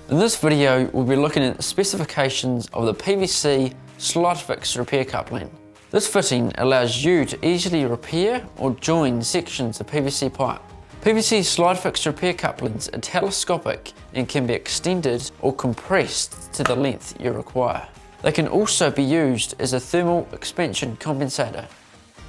In this video, we'll be looking at the specifications of the PVC slide fix repair coupling. This fitting allows you to easily repair or join sections of PVC pipe. PVC slide fix repair couplings are telescopic and can be extended or compressed to the length you require. They can also be used as a thermal expansion compensator.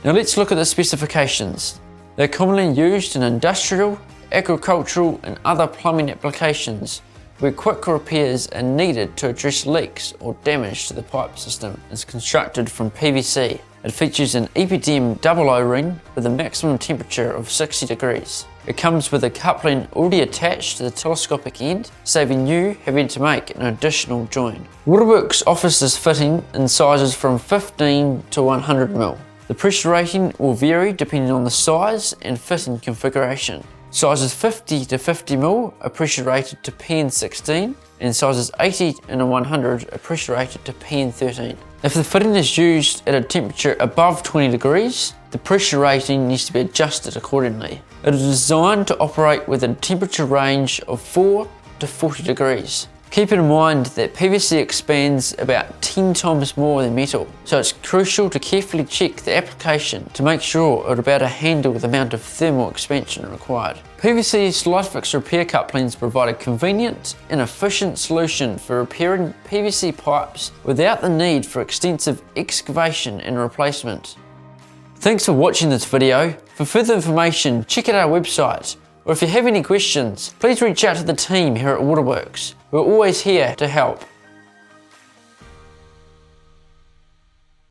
Now let's look at the specifications. They're commonly used in industrial, agricultural and other plumbing applications where quick repairs are needed to address leaks or damage to the pipe system. It's constructed from PVC. It features an EPDM double O-ring with a maximum temperature of 60 degrees. It comes with a coupling already attached to the telescopic end, saving you having to make an additional join. Waterworks offers this fitting in sizes from 15 to 100 mm. The pressure rating will vary depending on the size and fitting configuration. Sizes 50 to 50 mm are pressure rated to PN16 and sizes 80 and 100 are pressure rated to PN13. If the fitting is used at a temperature above 20 degrees, the pressure rating needs to be adjusted accordingly. It is designed to operate within a temperature range of 4 to 40 degrees. Keep in mind that PVC expands about 10 times more than metal, so it's crucial to carefully check the application to make sure it will be able to handle the amount of thermal expansion required. PVC slide fix repair couplings provide a convenient and efficient solution for repairing PVC pipes without the need for extensive excavation and replacement. Thanks for watching this video. For further information, check out our website. Or if you have any questions, please reach out to the team here at Waterworks. We're always here to help.